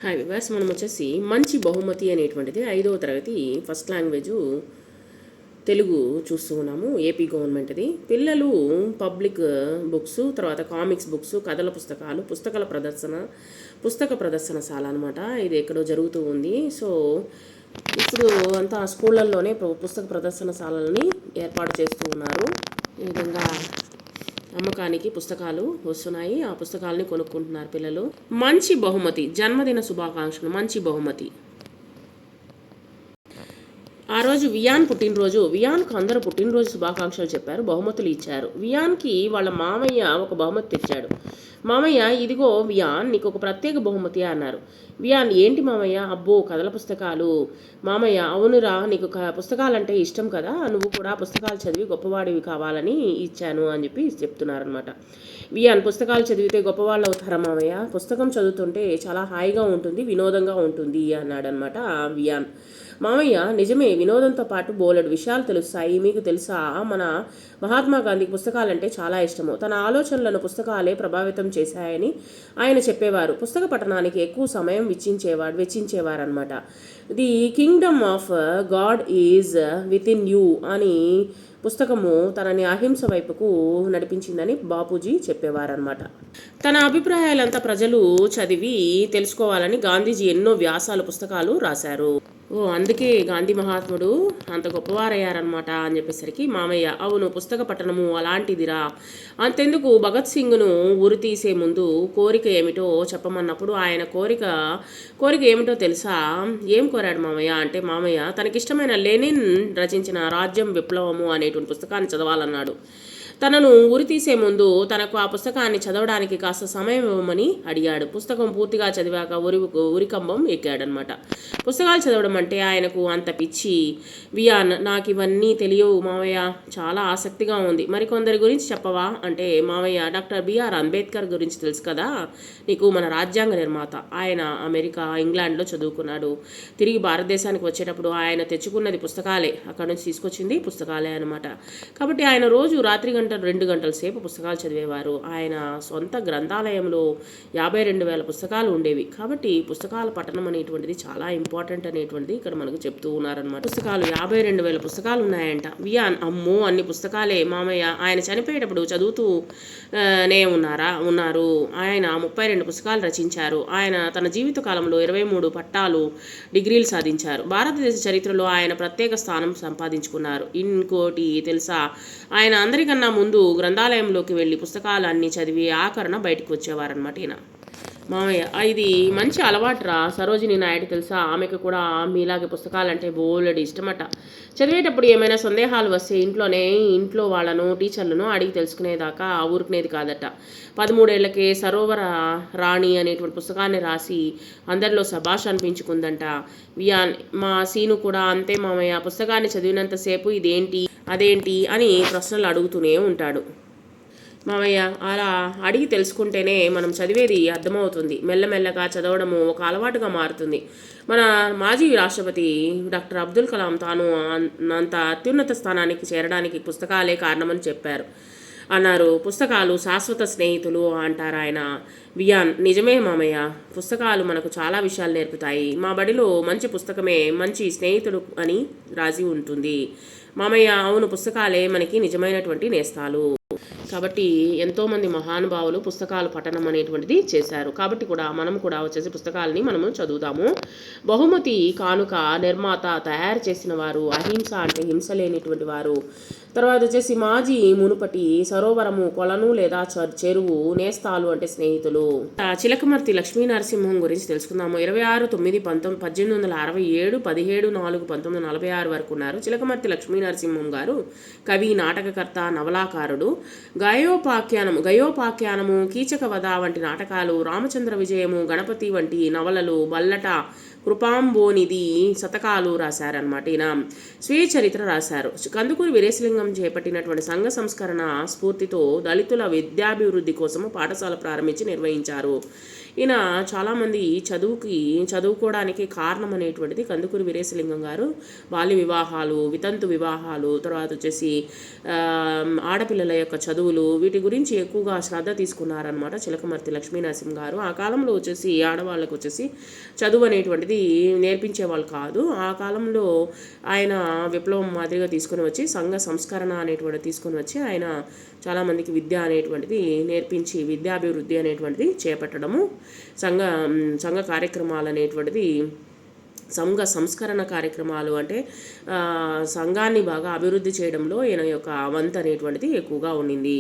Hi viewers, మనం వచ్చేసి మంచి బహుమతి అనేటువంటిది 5వ తరగతి ఫస్ట్ లాంగ్వేజు తెలుగు చూస్తూ ఉన్నాము. ఏపీ గవర్నమెంట్ది. పిల్లలు పబ్లిక్ బుక్స్, తర్వాత కామిక్స్ బుక్స్, కథల పుస్తకాలు, పుస్తక ప్రదర్శనశాల అనమాట. ఇది ఎక్కడో జరుగుతూ ఉంది. సో ఇప్పుడు అంతా స్కూళ్ళల్లోనే పుస్తక ప్రదర్శనశాలని ఏర్పాటు చేస్తూ ఉన్నారు. ఈ విధంగా అమ్మకానికి పుస్తకాలు వస్తున్నాయి. ఆ పుస్తకాలని కొనుక్కుంటున్నారు పిల్లలు. మంచి బహుమతి, జన్మదిన శుభాకాంక్షలు. మంచి బహుమతి. ఆ రోజు వియాన్ పుట్టినరోజు. వియాన్కు అందరూ పుట్టినరోజు శుభాకాంక్షలు చెప్పారు, బహుమతులు ఇచ్చారు. వియాన్కి వాళ్ళ మామయ్య ఒక బహుమతి తెచ్చాడు. మామయ్య, ఇదిగో వియాన్, నీకు ఒక ప్రత్యేక బహుమతి అన్నారు. వియాన్, ఏంటి మామయ్య? అబ్బో, కథల పుస్తకాలు. మామయ్య, అవునురా, నీకు పుస్తకాలంటే ఇష్టం కదా, నువ్వు కూడా పుస్తకాలు చదివి గొప్పవాడివి కావాలని ఇచ్చాను అని చెప్పి చెప్తున్నారనమాట. వియాన్, పుస్తకాలు చదివితే గొప్పవాళ్ళు అవుతారా మామయ్య? పుస్తకం చదువుతుంటే చాలా హాయిగా ఉంటుంది, వినోదంగా ఉంటుంది అన్నాడనమాట వియాన్. మామయ్య, నిజమే, వినోదంతో పాటు బోలెడు విషయాలు తెలుస్తాయి. మీకు తెలుసా, మన మహాత్మా గాంధీకి పుస్తకాలంటే చాలా ఇష్టము. తన ఆలోచనలను పుస్తకాలే ప్రభావితం చేశాయని ఆయన చెప్పేవారు. పుస్తక పఠనానికి ఎక్కువ సమయం వెచ్చించేవారనమాట. The kingdom of God is within you అని పుస్తకము తనని అహింస వైపుకు నడిపించిందని బాపూజీ చెప్పేవారనమాట. తన అభిప్రాయాలంతా ప్రజలు చదివి తెలుసుకోవాలని గాంధీజీ ఎన్నో వ్యాసాలు, పుస్తకాలు రాశారు. అందుకే గాంధీ మహాత్ముడు అంత గొప్పవారయ్యారనమాట అని చెప్పేసరికి మామయ్య, అవును, పుస్తక పఠనము అలాంటిదిరా. అంతెందుకు, భగత్ సింగ్ను ఉరి తీసే ముందు కోరిక ఏమిటో చెప్పమన్నప్పుడు ఆయన కోరిక ఏమిటో తెలుసా? ఏం కోరాడు మామయ్య అంటే, మామయ్య తనకిష్టమైన లెనిన్ రచించిన రాజ్యం విప్లవము అనేటువంటి పుస్తకాన్ని చదవాలన్నాడు. తనను ఉరి తీసే ముందు తనకు ఆ పుస్తకాన్ని చదవడానికి కాస్త సమయం ఇవ్వమని అడిగాడు. పుస్తకం పూర్తిగా చదివాక ఉరికంబం ఎక్కాడనమాట. పుస్తకాలు చదవడం అంటే ఆయనకు అంత పిచ్చి. వియాన్, నాకు ఇవన్నీ తెలియవు మామయ్య, చాలా ఆసక్తిగా ఉంది. మరికొందరి గురించి చెప్పవా అంటే, మామయ్య, డాక్టర్ బిఆర్ అంబేద్కర్ గురించి తెలుసు కదా నీకు, మన రాజ్యాంగ నిర్మాత. ఆయన అమెరికా, ఇంగ్లాండ్లో చదువుకున్నాడు. తిరిగి భారతదేశానికి వచ్చేటప్పుడు ఆయన తెచ్చుకున్నది పుస్తకాలే, అక్కడ నుంచి తీసుకొచ్చింది పుస్తకాలే అనమాట. కాబట్టి ఆయన రోజు రాత్రి 2 గంటల సేపు పుస్తకాలు చదివేవారు. ఆయన సొంత గ్రంథాలయంలో 52,000 పుస్తకాలు ఉండేవి. కాబట్టి పుస్తకాల పఠనం అనేటువంటిది చాలా ఇంపార్టెంట్ అనేటువంటిది ఇక్కడ మనకు చెప్తూ ఉన్నారనమాట. పుస్తకాలు 52,000 పుస్తకాలు ఉన్నాయంట. వియాన్, అమ్మో, అన్ని పుస్తకాలే మామయ్య. ఆయన చనిపోయేటప్పుడు చదువుతూనే ఉన్నారు. ఆయన 32 పుస్తకాలు రచించారు. ఆయన తన జీవిత కాలంలో 23 పట్టాలు, డిగ్రీలు సాధించారు. భారతదేశ చరిత్రలో ఆయన ప్రత్యేక స్థానం సంపాదించుకున్నారు. ఇంకోటి తెలుసా, ఆయన అందరికన్నా ముందు గ్రంథాలయంలోకి వెళ్ళి పుస్తకాలు అన్నీ చదివి ఆఖరణ బయటకు వచ్చేవారనమాట ఈయన. మామయ్య, ఇది మంచి అలవాటురా. సరోజిని నాయుడు తెలుసా, ఆమెకు కూడా మీలాగే పుస్తకాలంటే బోలెడు ఇష్టమట. చదివేటప్పుడు ఏమైనా సందేహాలు వస్తే ఇంట్లో వాళ్ళను, టీచర్లను అడిగి తెలుసుకునేదాకా ఊరుకునేది కాదట. 13 ఏళ్లకే సరోవర రాణి అనేటువంటి పుస్తకాన్ని రాసి అందరిలో శభాష్ అనిపించుకుందంట. వియాన్, మా సీను కూడా అంతే మామయ్య. పుస్తకాన్ని చదివినంతసేపు ఇదేంటి అదేంటి అని ప్రశ్నలు అడుగుతూనే ఉంటాడు. మామయ్య, అలా అడిగి తెలుసుకుంటేనే మనం చదివేది అర్థమవుతుంది. మెల్లమెల్లగా చదవడము ఒక అలవాటుగా మారుతుంది. మన మాజీ రాష్ట్రపతి డాక్టర్ అబ్దుల్ కలాం తాను అంత అత్యున్నత స్థానానికి చేరడానికి పుస్తకాలే కారణమని అన్నారు. పుస్తకాలు శాశ్వత స్నేహితులు అంటారు ఆయన. వియాన్, నిజమే మామయ్య, పుస్తకాలు మనకు చాలా విషయాలు నేర్పుతాయి. మా బడిలో మంచి పుస్తకమే మంచి స్నేహితుడు అని రాసి ఉంటుంది. మామయ్య, అవును, పుస్తకాలే మనకి నిజమైనటువంటి నేస్తాలు. కాబట్టి ఎంతోమంది మహానుభావులు పుస్తకాలు పఠనం అనేటువంటిది చేశారు. కాబట్టి మనం కూడా వచ్చేసి పుస్తకాలని మనము చదువుతాము. బహుమతి కానుక నిర్మాత తయారు చేసిన వారు అహింస అంటే హింస లేనిటువంటి వారు. తర్వాత వచ్చేసి మాజీ మునుపటి సరోవరము, కొలను లేదా చెరువు, నేస్తాలు అంటే స్నేహితులు. చిలకమర్తి లక్ష్మీ నరసింహం గురించి తెలుసుకుందాము. 26/9/1867, 17/4/1946 వరకు ఉన్నారు. చిలకమర్తి లక్ష్మీ నరసింహం గారు కవి, నాటకకర్త, నవలాకారుడు. గయోపాఖ్యానము, కీచక వధ వంటి నాటకాలు, రామచంద్ర విజయము, గణపతి వంటి నవలలు, బల్లట, కృపాంబోనిధి శతకాలు రాశారనమాట. ఈయన స్వీయ చరిత్ర రాశారు. కందుకూరి వీరేశలింగం చేపట్టినటువంటి సంఘ సంస్కరణ స్ఫూర్తితో దళితుల విద్యాభివృద్ధి కోసము పాఠశాల ప్రారంభించి నిర్వహించారు. ఈయన చాలామంది చదువుకోవడానికి కారణం అనేటువంటిది కందుకూరి వీరేశలింగం గారు బాల్య వివాహాలు, వితంతు వివాహాలు, తర్వాత వచ్చేసి ఆడపిల్లల యొక్క చదువులు, వీటి గురించి ఎక్కువగా శ్రద్ధ తీసుకున్నారనమాట చిలకమర్తి లక్ష్మీనరసింహ గారు. ఆ కాలంలో వచ్చేసి ఆడవాళ్ళకు వచ్చేసి చదువు అనేటువంటిది నేర్పించేవాళ్ళు కాదు. ఆ కాలంలో ఆయన విప్లవం మాదిరిగా తీసుకొని వచ్చి సంఘ సంస్కరణ అనేటువంటిది తీసుకొని వచ్చి ఆయన చాలామందికి విద్య అనేటువంటిది నేర్పించి విద్యాభివృద్ధి అనేటువంటిది చేపట్టడము, సంఘ కార్యక్రమాలు అనేటువంటిది సంఘ సంస్కరణ కార్యక్రమాలు అంటే సంఘాన్ని బాగా అభివృద్ధి చేయడంలో ఈయన యొక్క వంతు అనేటువంటిది ఎక్కువగా ఉండింది.